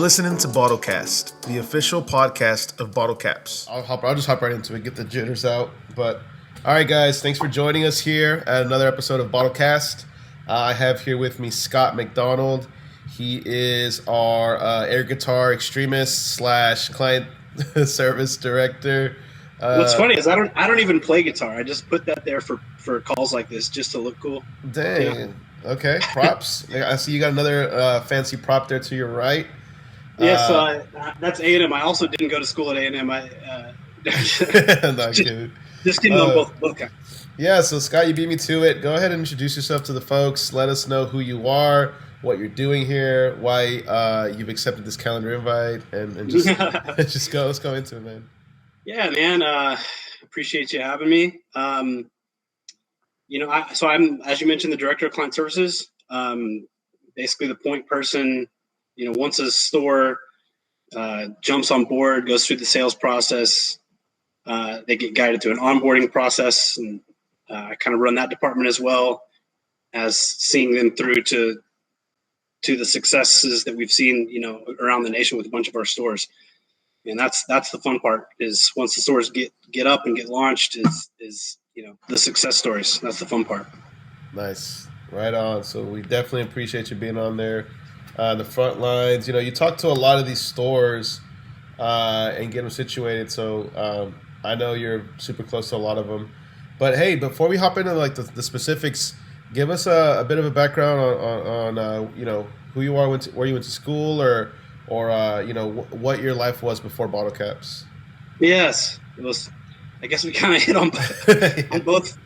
listening to BottleCAST, the official podcast of Bottlecapps. I'll just hop right into it, get the jitters out. But all right, guys, thanks for joining us here at another episode of BottleCAST. I have here with me Scott McDonald. He is our air guitar extremist / client service director. What's funny is I don't even play guitar. I just put that there for calls like this just to look cool. Dang. Yeah. Okay. Props. I see you got another fancy prop there to your right. Yeah. So that's A&M. I also didn't go to school at A&M. Just kidding on both kinds. Yeah. So Scott, you beat me to it. Go ahead and introduce yourself to the folks. Let us know who you are, what you're doing here, why you've accepted this calendar invite, and just let's go into it, man. Yeah, man. Appreciate you having me. I'm, as you mentioned, the director of client services. Basically the point person. Once a store jumps on board, goes through the sales process, they get guided through an onboarding process, and I kind of run that department as well as seeing them through to the successes that we've seen, around the nation with a bunch of our stores. And that's the fun part, is once the stores get up and get launched is the success stories. That's the fun part. Nice. Right on. So we definitely appreciate you being on there. The front lines, you talk to a lot of these stores and get them situated. So I know you're super close to a lot of them. But hey, before we hop into like the specifics, give us a bit of a background on who you are, where you went to school, or what your life was before Bottlecapps. Yes, it was. I guess we kind of hit on both.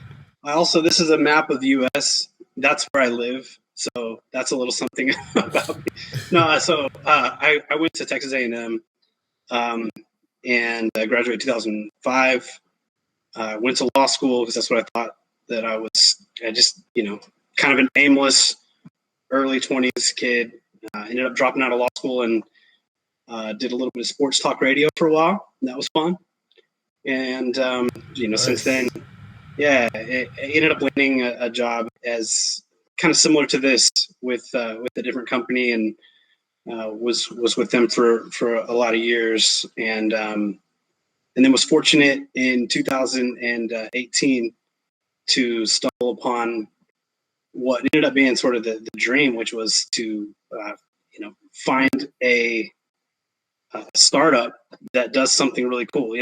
This is a map of the U.S. That's where I live, so that's a little something about me. No, so I went to Texas A&M, and I graduated 2005. Went to law school because that's what I thought that I was. I just kind of an aimless early 20s kid. Ended up dropping out of law school and did a little bit of sports talk radio for a while. And that was fun. And, nice. Since then, I ended up landing a job as kind of similar to this with a different company, and was with them for a lot of years. And then was fortunate in 2018 to stumble upon what ended up being sort of the dream, which was to find a startup that does something really cool.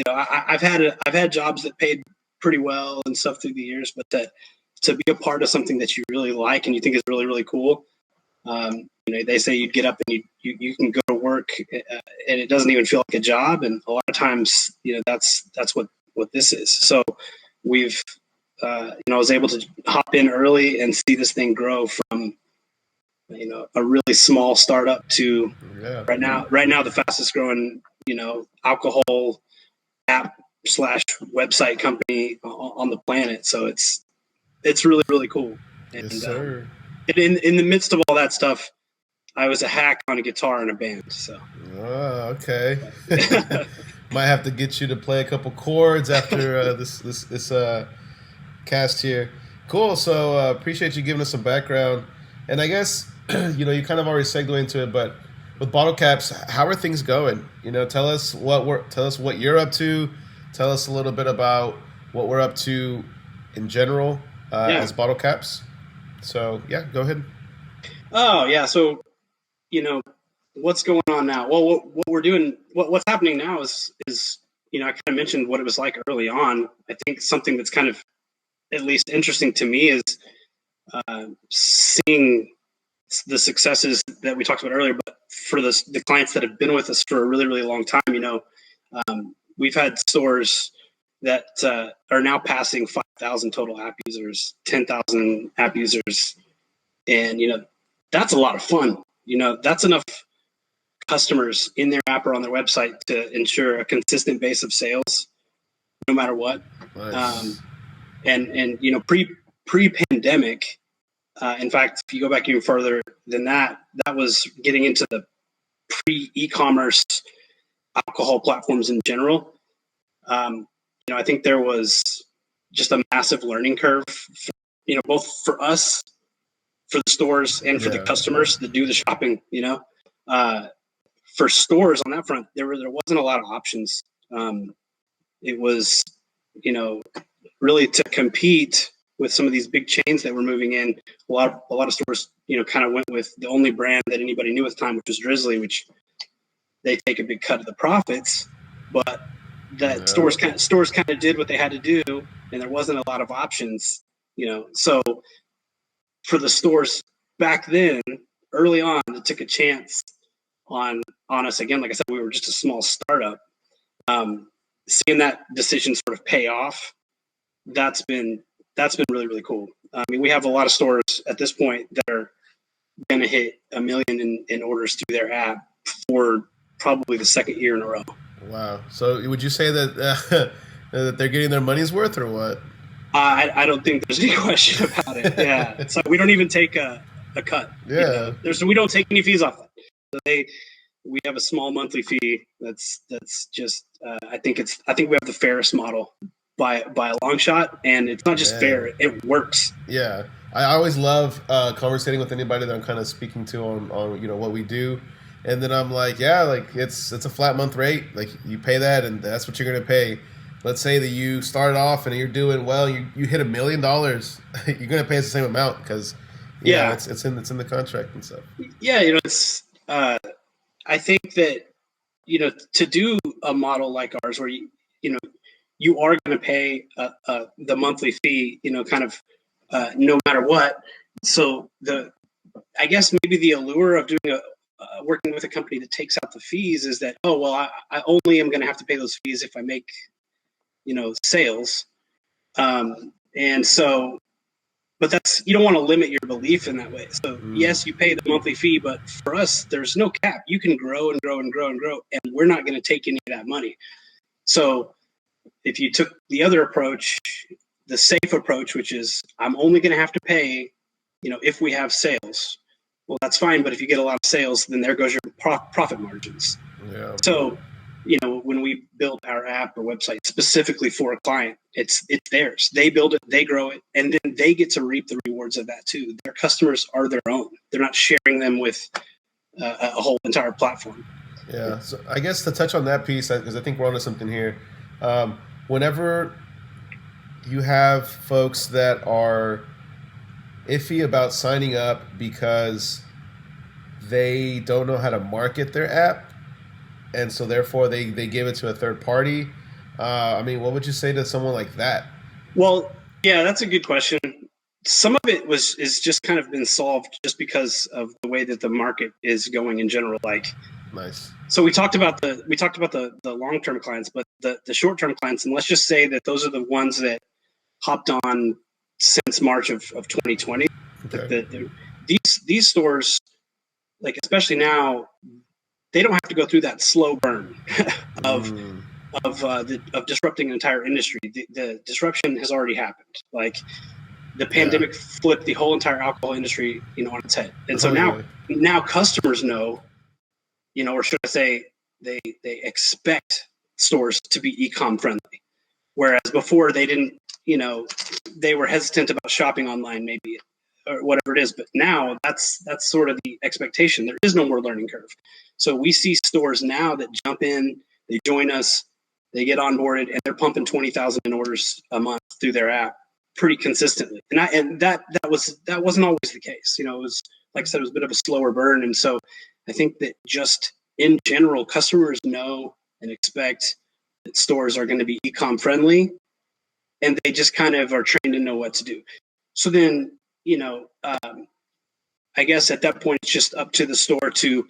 I've had jobs that paid pretty well and stuff through the years, but to be a part of something that you really like and you think is really, really cool. They say you'd get up and you can go to work and it doesn't even feel like a job, and a lot of times that's what this is. So we've I was able to hop in early and see this thing grow from a really small startup to right now the fastest growing alcohol app / website company on the planet. So it's really, really cool. And, yes, sir. In the midst of all that stuff, I was a hack on a guitar in a band. So okay. Might have to get you to play a couple chords after this cast here. Cool. So appreciate you giving us some background. And I guess you kind of already segued into it, but with Bottlecapps, how are things going? Tell us what you're up to. Tell us a little bit about what we're up to in general as Bottlecapps. So go ahead. Oh yeah. So what's going on now? Well, what we're doing, what's happening now is I kind of mentioned what it was like early on. I think something that's kind of at least interesting to me is seeing the successes that we talked about earlier, but for the clients that have been with us for a really, really long time. We've had stores that are now passing 5,000 total app users, 10,000 app users, and that's a lot of fun. That's enough customers in their app or on their website to ensure a consistent base of sales, no matter what. Nice. Pre-pandemic, in fact, if you go back even further than that was getting into the pre-e-commerce alcohol platforms in general. I think there was just a massive learning curve, both for us, for the stores, and for the customers that do the shopping. for stores on that front, there wasn't a lot of options. It was, really to compete with some of these big chains that were moving in. A lot of stores, kind of went with the only brand that anybody knew at the time, which was Drizzly, which they take a big cut of the profits, but that stores kind of did what they had to do, and there wasn't a lot of options, So for the stores back then, early on, that took a chance on us again. Like I said, we were just a small startup. Seeing that decision sort of pay off, that's been really, really cool. I mean, we have a lot of stores at this point that are going to hit 1 million in orders through their app for probably the second year in a row. Wow. So would you say that that they're getting their money's worth, or what? I don't think there's any question about it. Yeah. So we don't even take a cut. Yeah. We don't take any fees off that. So we have a small monthly fee. That's just I think we have the fairest model by a long shot, and it's not just fair, it works. Yeah. I always love conversating with anybody that I'm kind of speaking to on what we do. And then I'm like, yeah, like it's a flat month rate. Like you pay that, and that's what you're going to pay. Let's say that you started off and you're doing well, you hit $1 million, you're going to pay us the same amount because it's in the contract and stuff. Yeah, it's I think that to do a model like ours where you are going to pay the monthly fee, kind of no matter what. So I guess maybe the allure of doing working with a company that takes out the fees is that, I only am going to have to pay those fees if I make, sales. And so, but you don't want to limit your belief in that way. So yes, you pay the monthly fee, but for us, there's no cap. You can grow and grow and grow and grow, and we're not going to take any of that money. So if you took the other approach, the safe approach, which is I'm only going to have to pay, if we have sales, well, that's fine. But if you get a lot of sales, then there goes your profit margins. Yeah. So, when we build our app or website specifically for a client, it's theirs. They build it, they grow it, and then they get to reap the rewards of that too. Their customers are their own. They're not sharing them with a whole entire platform. Yeah. So I guess to touch on that piece, because I think we're onto something here. Whenever you have folks that are iffy about signing up because they don't know how to market their app, and so therefore they give it to a third party, what would you say to someone like that? Well, yeah, that's a good question. Some of it is just kind of been solved just because of the way that the market is going in general. Like, nice. So we talked about the long-term clients, but the short-term clients, and let's just say that those are the ones that hopped on since March of 2020. Okay. These stores, like especially now, they don't have to go through that slow burn of disrupting an entire industry. The disruption has already happened. Like the pandemic flipped the whole entire alcohol industry, on its head. And so now customers know, or should I say, they expect stores to be e-com friendly, whereas before they didn't. They were hesitant about shopping online, maybe, or whatever it is. But now that's sort of the expectation. There is no more learning curve. So we see stores now that jump in, they join us, they get onboarded, and they're pumping 20,000 in orders a month through their app pretty consistently. And that wasn't always the case. It was, like I said, it was a bit of a slower burn. And so I think that just in general, customers know and expect that stores are going to be e-com friendly, and they just kind of are trained to know what to do. So then, I guess at that point, it's just up to the store to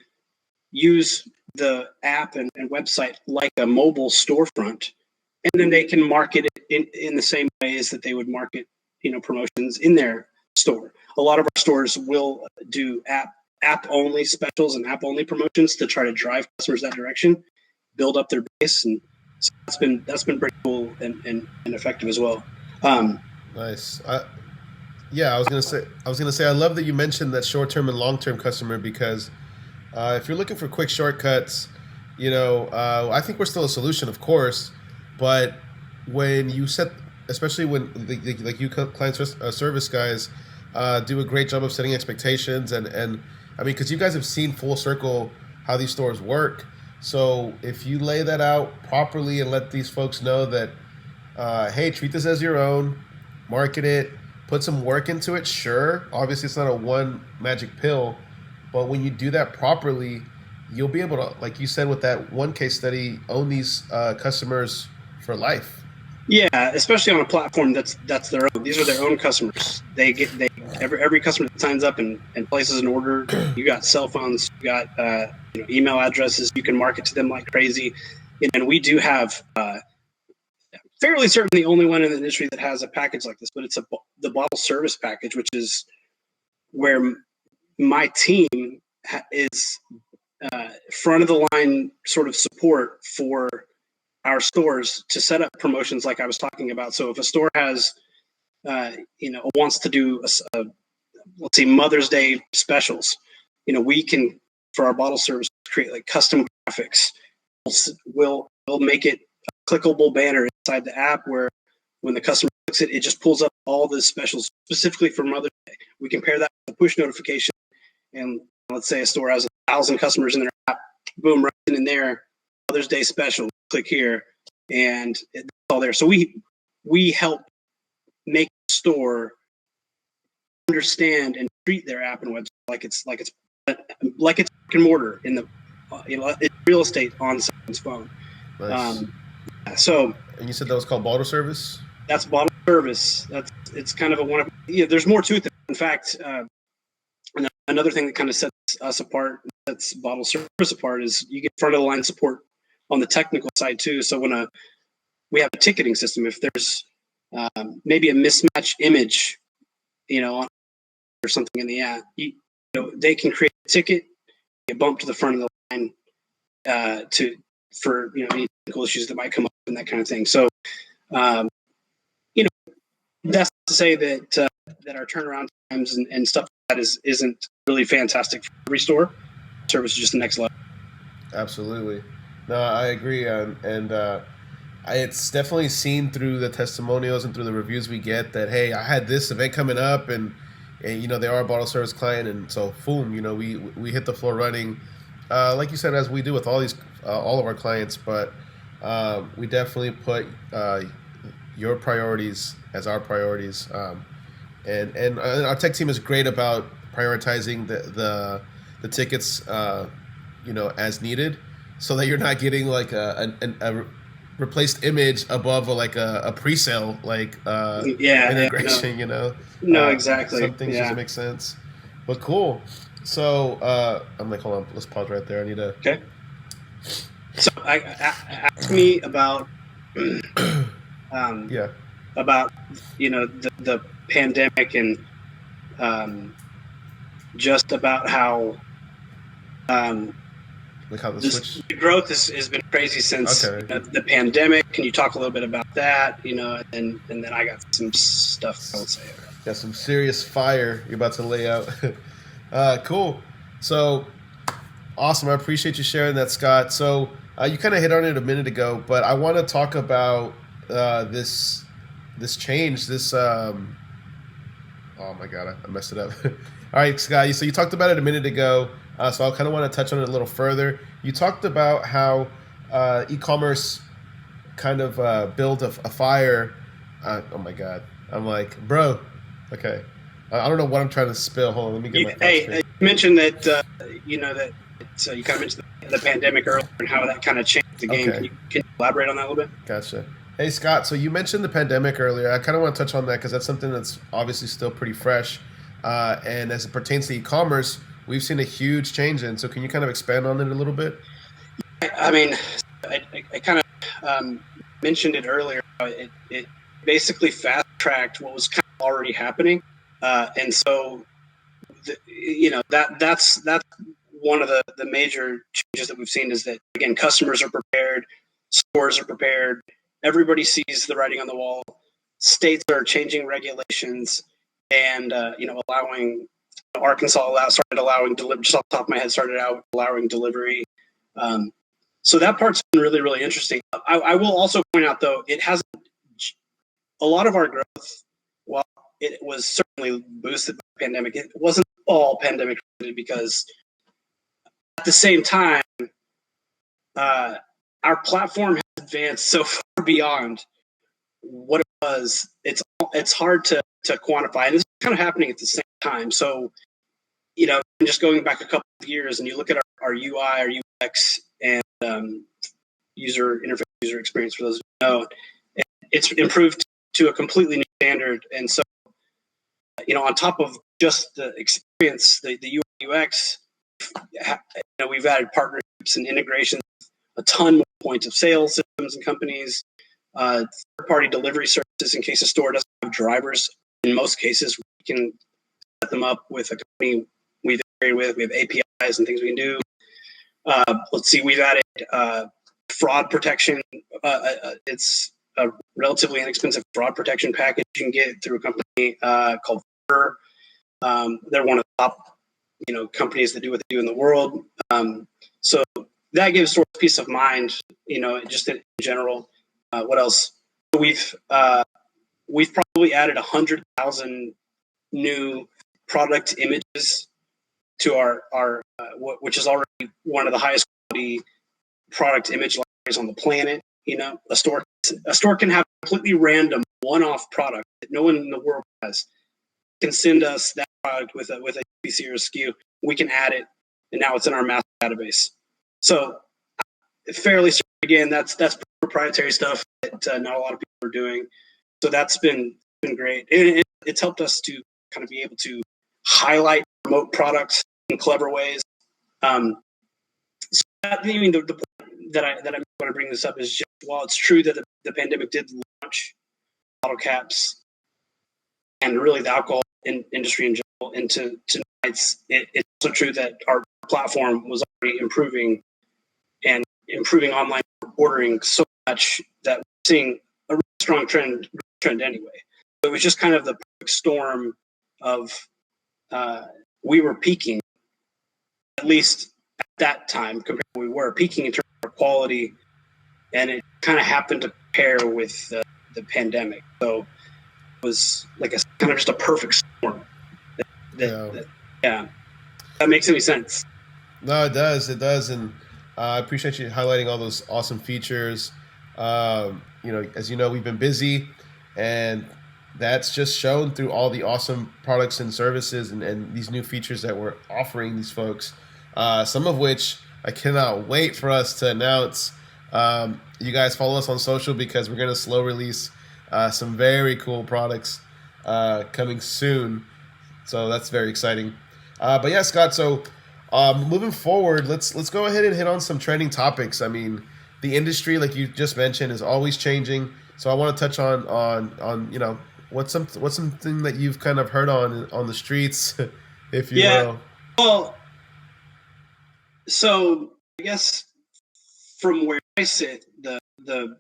use the app and website like a mobile storefront, and then they can market it in the same ways that they would market, promotions in their store. A lot of our stores will do app only specials and app only promotions to try to drive customers that direction, build up their base, and so that's been pretty cool and effective as well. Nice. I was gonna say I love that you mentioned that short-term and long-term customer, because if you're looking for quick shortcuts, I think we're still a solution, of course, but when you set, especially when like you client service guys do a great job of setting expectations, and I mean, because you guys have seen full circle how these stores work. So if you lay that out properly and let these folks know that, hey, treat this as your own, market it, put some work into it. Sure, obviously it's not a one magic pill, but when you do that properly, you'll be able to, like you said with that one case study, own these customers for life. Yeah, especially on a platform that's their own. These are their own customers. Every customer that signs up and places an order. You got cell phones, you got email addresses. You can market to them like crazy, and we do have fairly certain the only one in the industry that has a package like this. But it's the bottle service package, which is where my team is front of the line sort of support for our stores to set up promotions like I was talking about. So if a store has, wants to do let's say Mother's Day specials, we can, for our bottle service, create like custom graphics. We'll make it a clickable banner inside the app where when the customer clicks it, it just pulls up all the specials specifically for Mother's Day. We can pair that with a push notification, and let's say a store has 1,000 customers in their app, boom, right in there, Mother's Day special. Click here, and it's all there. So we help make the store understand and treat their app and website like it's brick and mortar in the it's real estate on someone's phone. Nice. So, and you said that was called bottle service? That's bottle service. It's kind of a one of there's more to it. In fact, another thing that kind of sets us apart, sets bottle service apart, is you get front of the line support on the technical side too. So when we have a ticketing system, if there's maybe a mismatched image, or something in the app, they can create a ticket, get bumped to the front of the line for any technical issues that might come up and that kind of thing. So, that's to say that our turnaround times and stuff like that isn't really fantastic for every store. Service is just the next level. Absolutely. No, I agree. It's definitely seen through the testimonials and through the reviews we get that, hey, I had this event coming up and they are a bottle service client. And so, boom, we hit the floor running, like you said, as we do with all of our clients. But we definitely put your priorities as our priorities. And our tech team is great about prioritizing the tickets, as needed, so that you're not getting like a replaced image above a pre-sale integration. No, exactly. Some things just make sense. But cool. So I'm like, hold on, let's pause right there. I need to. Okay. So ask me about about the pandemic and just about how the growth has been crazy since the pandemic. Can you talk a little bit about that? And then I got some stuff I would say. Got some serious fire you're about to lay out. Cool. So awesome. I appreciate you sharing that, Scott. So you kind of hit on it a minute ago, but I want to talk about this change. Oh my God, I messed it up. All right, Scott. So you talked about it a minute ago. So I kind of want to touch on it a little further. You talked about how e-commerce kind of built a fire. Oh my God. I'm like, bro. Okay. I don't know what I'm trying to spill. Hold on. Let me get my Hey, you mentioned that, you kind of mentioned the pandemic earlier and how that kind of changed the game. Okay. Can you elaborate on that a little bit? Gotcha. Hey, Scott. So you mentioned the pandemic earlier. I kind of want to touch on that because that's something that's obviously still pretty fresh. And as it pertains to e-commerce, we've seen a huge change in. So can you kind of expand on it a little bit? I mean, I kind of mentioned it earlier. It basically fast-tracked what was kind of already happening. And so, that's one of the major changes that we've seen is that, again, customers are prepared, stores are prepared, everybody sees the writing on the wall. States are changing regulations and, allowing Arkansas started allowing delivery. Just off the top of my head, started out allowing delivery. So that part's been really, really interesting. I will also point out, though, it hasn't. A lot of our growth, while it was certainly boosted by the pandemic, it wasn't all pandemic related because at the same time, our platform has advanced so far beyond what it was. It's hard to quantify, and this is kind of happening at the same time. So, just going back a couple of years, and you look at our UI, our UX, and user interface, user experience, for those who know, it's improved to a completely new standard. And so, on top of just the experience, the UI UX, we've added partnerships and integrations, a ton more points of sale systems and companies, third-party delivery services in case a store doesn't have drivers. In most cases, we can set them up with a company we've integrated with. We have APIs and things we can do. Let's see, we've added fraud protection. It's a relatively inexpensive fraud protection package you can get through a company called Fur. They're one of the top, companies that do what they do in the world. So that gives stores peace of mind, just in general. What else? We've probably added 100,000 new product images to our which is already one of the highest quality product image libraries on the planet. A store can have a completely random one-off product that no one in the world has, can send us that product with a UPC or a SKU. We can add it, and now it's in our master database. So fairly certain, again, that's proprietary stuff that not a lot of people are doing. So that's been great. It's helped us to kind of be able to highlight remote products in clever ways. So the point that I want to bring this up is just, while it's true that the pandemic did launch BottleCapps and really the alcohol industry in general into nights, it's also true that our platform was already improving online ordering so much that we're seeing a really strong trend anyway. So it was just kind of the perfect storm of we were peaking, at least at that time, compared to where we were peaking in terms of our quality, and it kind of happened to pair with the pandemic. So it was like kind of just a perfect storm. That makes any sense. No, it does. It does. And I appreciate you highlighting all those awesome features. As you know, we've been busy, and that's just shown through all the awesome products and services and these new features that we're offering these folks, some of which I cannot wait for us to announce. You guys follow us on social, because we're going to slow release some very cool products coming soon. So that's very exciting. But yeah, Scott, so moving forward, let's go ahead and hit on some trending topics. I mean, the industry, like you just mentioned, is always changing. So I want to touch on what's something that you've kind of heard on the streets, if you will. Well, so I guess from where I sit, the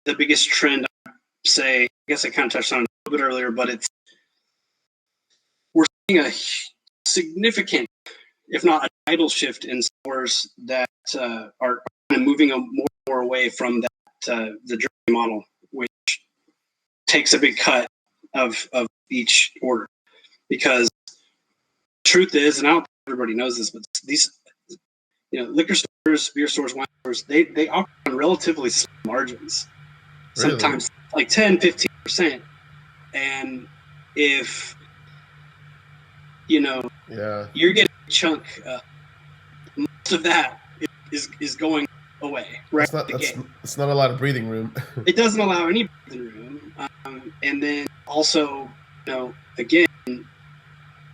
biggest trend, I'd say, I guess I kind of touched on it a little bit earlier, but we're seeing a significant, if not a tidal shift in stores that are kind of moving more and more away from that the journey model, which takes a big cut of each order. Because the truth is, and I don't think everybody knows this, but these liquor stores, beer stores, wine stores, they operate on relatively small margins. Really? Sometimes like 10-15%. And if you're getting a chunk, most of that is going away. Right? It's not a lot of breathing room. It doesn't allow any breathing room. And then also, again,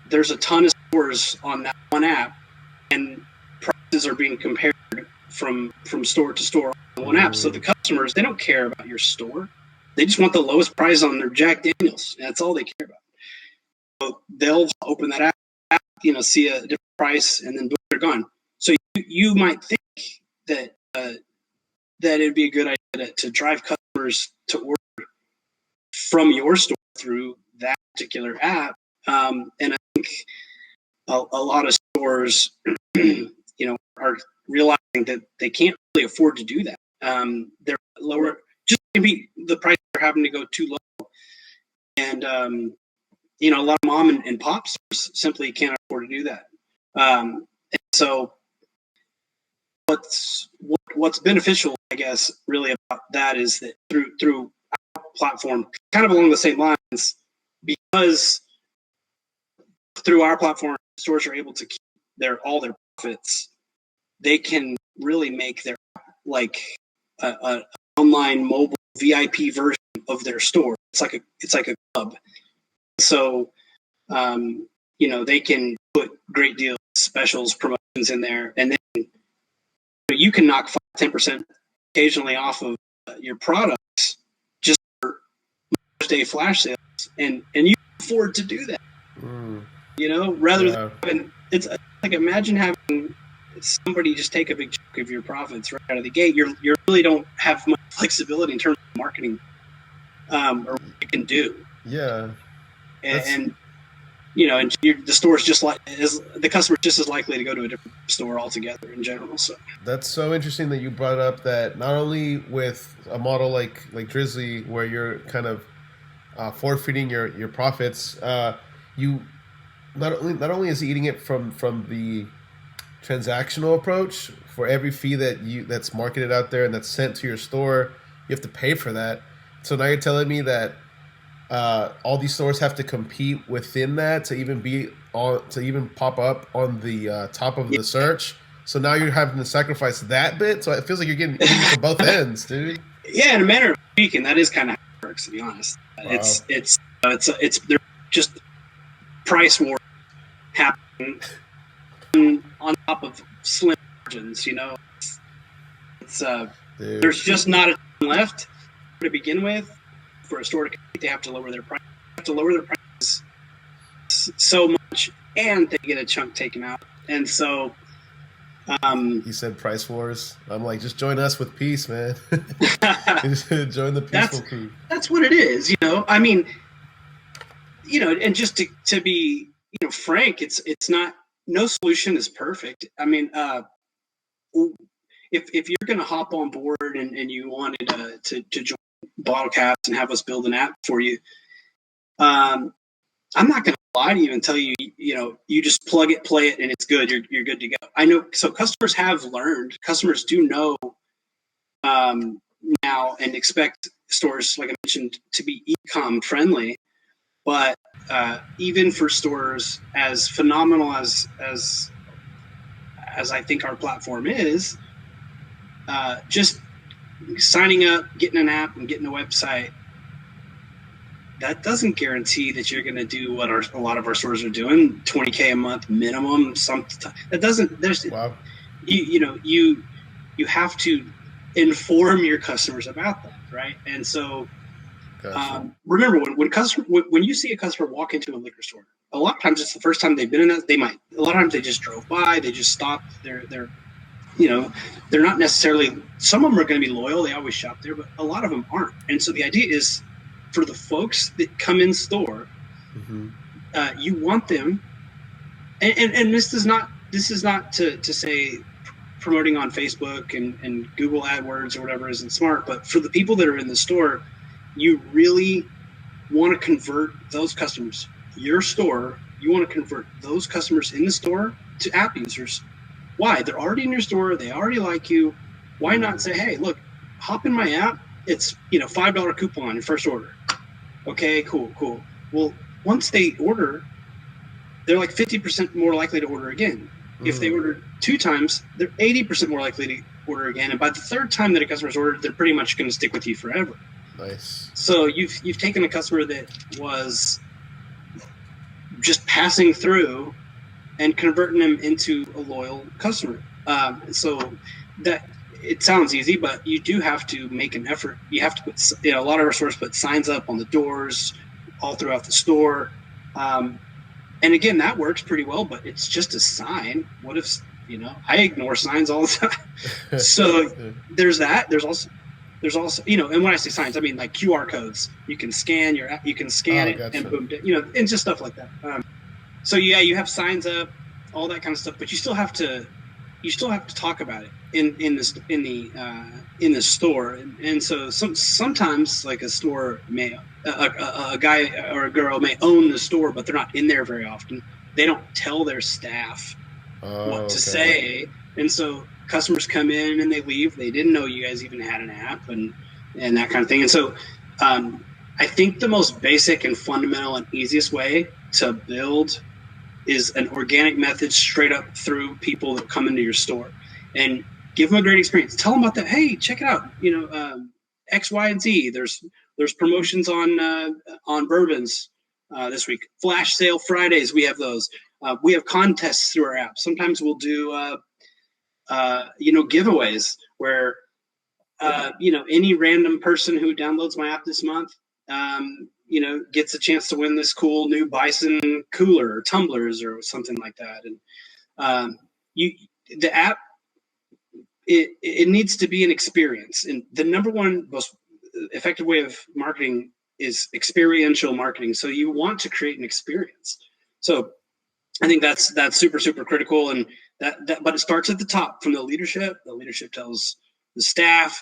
there's a ton of stores on that one app, and prices are being compared from store to store on one app. So the customers, they don't care about your store. They just want the lowest price on their Jack Daniels. That's all they care about. So they'll open that app, see a different price, and then boom, they're gone. So you might think that it'd be a good idea to drive customers to order from your store through that particular app. And I think a lot of stores, are realizing that they can't really afford to do that. They're lower, just maybe the price they're having to go too low. And, a lot of mom and pop stores simply can't afford to do that. And so what's beneficial, I guess, really about that is that through our platform, kind of along the same lines, because through our platform, stores are able to keep all their profits. They can really make their like a online mobile VIP version of their store. It's like a club. So they can put great deals, specials, promotions in there, and then you can knock 5-10% occasionally off of your products just for Mother's Day flash sales, and you can afford to do that. Rather than having, it's like, imagine having somebody just take a big chunk of your profits right out of the gate. You really don't have much flexibility in terms of marketing or what you can do. Yeah. And the store's just the customer's just as likely to go to a different store altogether in general. So that's so interesting that you brought up that not only with a model like Drizzly, where you're kind of forfeiting your profits, you not only is he eating it from the transactional approach. For every fee that's marketed out there and that's sent to your store, you have to pay for that. So now you're telling me that all these stores have to compete within that to even pop up on the top of the search. So now you're having to sacrifice that bit. So it feels like you're getting from both ends, dude. Yeah, in a manner of speaking, that is kind of how it works. To be honest, wow. It's they're just price war happening on top of slim margins. It's there's just not a ton left to begin with. For a store to compete, they have to lower their price. They have to lower their prices so much, and they get a chunk taken out. And so, he said price wars. I'm like, just join us with peace, man. Join the peaceful crew. That's what it is, I mean, and just to be, frank, it's not. No solution is perfect. I mean, if you're going to hop on board and you wanted to join BottleCAPS and have us build an app for you, I'm not going to lie to you and tell you, you just plug it, play it, and it's good. You're good to go. I know. So customers have learned. Customers do know now and expect stores, like I mentioned, to be e-com friendly. But even for stores as phenomenal as I think our platform is, just signing up, getting an app, and getting a website, that doesn't guarantee that you're going to do what a lot of our stores are doing, $20K a month minimum. That doesn't. There's wow. You have to inform your customers about that, right? And so. Gotcha. Remember, when you see a customer walk into a liquor store, a lot of times it's the first time they've been in it. A lot of times they just drove by, they just stopped. They're not necessarily. Some of them are going to be loyal; they always shop there, but a lot of them aren't. And so the idea is, for the folks that come in store, you want them. And this is not to say promoting on Facebook and Google AdWords or whatever isn't smart, but for the people that are in the store. You really want to convert those customers. Your store, you want to convert those customers in the store to app users. Why? They're already in your store. They already like you. Why not say, hey, look, hop in my app. It's $5 coupon your first order. Okay, cool. Well, once they order, they're like 50% more likely to order again. If they order 2 times, they're 80% more likely to order again. And by the 3rd time that a customer's ordered, they're pretty much going to stick with you forever. Nice. So you've taken a customer that was just passing through and converting them into a loyal customer. So that it sounds easy, but you do have to make an effort. You have to put, a lot of our stores put signs up on the doors all throughout the store. And again, that works pretty well, but it's just a sign. What if, I ignore signs all the time. So there's that. There's also, and when I say signs, I mean like QR codes. You can scan it, gotcha. And boom, and just stuff like that. So yeah, you have signs up, all that kind of stuff, but you still have to talk about it in the store. And so sometimes like a store may a guy or a girl may own the store, but they're not in there very often. They don't tell their staff what to say. And so customers come in and they leave. They didn't know you guys even had an app and that kind of thing. And so I think the most basic and fundamental and easiest way to build is an organic method straight up through people that come into your store, and give them a great experience. Tell them about that. Hey, check it out. X, Y, and Z. There's promotions on bourbons this week. Flash sale Fridays. We have those. We have contests through our app. Sometimes we'll do giveaways where any random person who downloads my app this month gets a chance to win this cool new Bison cooler or tumblers or something like that. And the app, it needs to be an experience. And the number one most effective way of marketing is experiential marketing. So you want to create an experience. So I think that's super, super critical. And but it starts at the top from the leadership. The leadership tells the staff,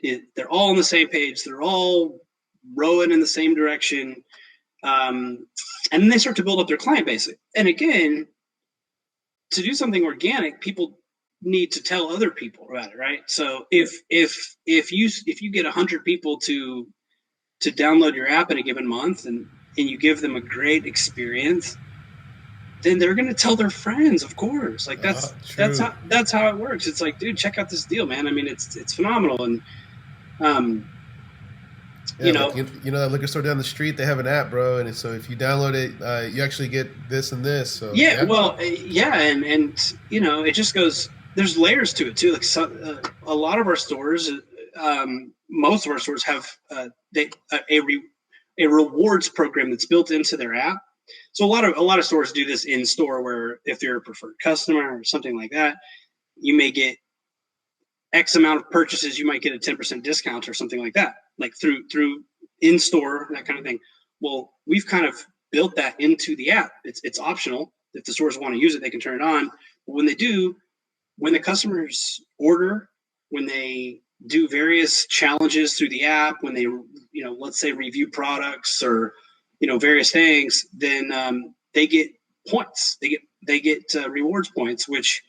they're all on the same page. They're all rowing in the same direction. And then they start to build up their client base. And again, to do something organic, people need to tell other people about it, right? So if you get 100 people to download your app in a given month and you give them a great experience, then they're going to tell their friends, of course. Like that's how it works. It's like, dude, check out this deal, man. I mean, it's phenomenal. And that liquor store down the street, they have an app, bro, and so if you download it, you actually get this and this. So and it just goes. There's layers to it too. Like a lot of our stores, most of our stores have a rewards program that's built into their app. So a lot of stores do this in store, where if you're a preferred customer or something like that, you may get X amount of purchases, you might get a 10% discount or something like that, like through in store, that kind of thing. Well, we've kind of built that into the app. It's optional. If the stores want to use it, they can turn it on. But when they do, when the customers order, when they do various challenges through the app, when they, let's say review products or, various things, then they get points. They get rewards points, which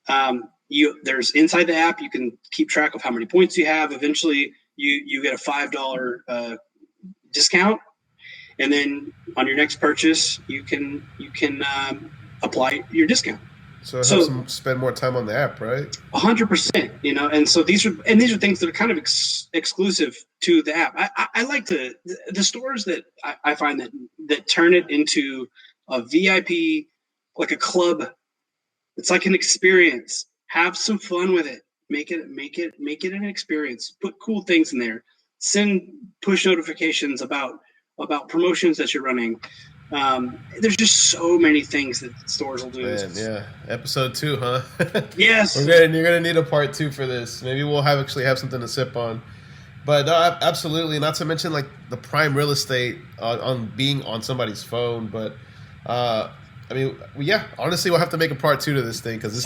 there's inside the app. You can keep track of how many points you have. Eventually, you get a $5 discount, and then on your next purchase, you can apply your discount. So it helps them spend more time on the app, right? 100%, and so these are things that are kind of exclusive to the app. I like the stores that I find that turn it into a VIP, like a club. It's like an experience. Have some fun with it. Make it an experience. Put cool things in there. Send push notifications about promotions that you're running. There's just so many things that stores will do. Man, yeah. Episode 2, huh? Yes. You're gonna need a part 2 for this. Maybe we'll have something to sip on. But absolutely, not to mention like the prime real estate on being on somebody's phone. But honestly, we'll have to make a part 2 to this thing, because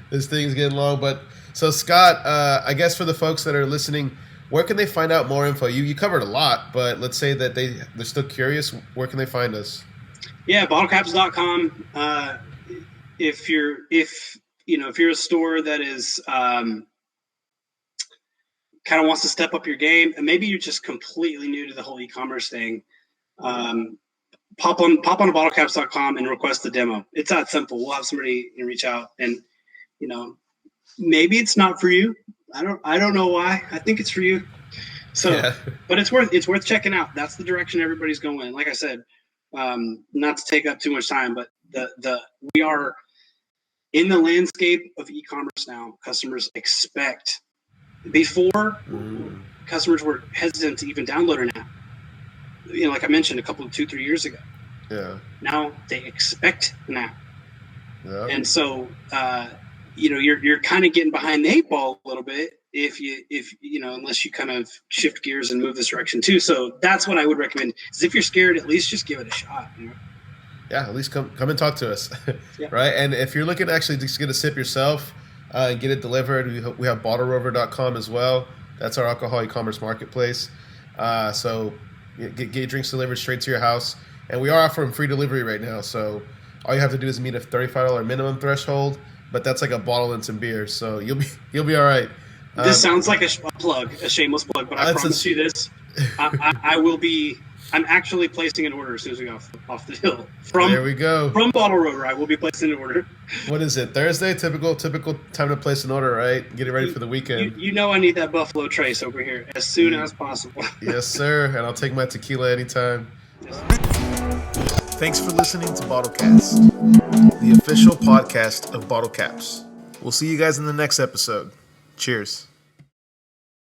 this thing's getting long. But so Scott, I guess for the folks that are listening, where can they find out more info? You covered a lot, but let's say that they're still curious. Where can they find us? Yeah, BottleCapps.com. If you're a store that is kind of wants to step up your game, and maybe you're just completely new to the whole e-commerce thing, pop on to BottleCapps.com and request the demo. It's that simple. We'll have somebody reach out, and maybe it's not for you. I don't know why. I think it's for you. So, yeah. But it's worth checking out. That's the direction everybody's going. Like I said, not to take up too much time, but we are in the landscape of e-commerce now. Customers expect. Before, customers were hesitant to even download an app. Like I mentioned 2-3 years ago. Yeah. Now they expect an app. Yeah. And so, you're kind of getting behind the 8 ball a little bit if unless you kind of shift gears and move this direction too. So that's what I would recommend. Is if you're scared, at least just give it a shot. Yeah, at least come and talk to us, yeah. Right? And if you're looking to actually just get a sip yourself and get it delivered, we have BottleRover.com as well. That's our alcohol e-commerce marketplace. So get your drinks delivered straight to your house. And we are offering free delivery right now. So all you have to do is meet a $35 minimum threshold. but that's like a bottle and some beer, so you'll be all right. This sounds like a plug, a shameless plug, but I promise you this: I will be. I'm actually placing an order as soon as we get off the hill. There we go. From Bottle Rotor, I will be placing an order. What is it? Thursday? Typical time to place an order, right? Get it ready for the weekend. You know I need that Buffalo Trace over here as soon as possible. Yes, sir. And I'll take my tequila anytime. Thanks for listening to BottleCAST, the official podcast of Bottlecapps. We'll see you guys in the next episode. Cheers.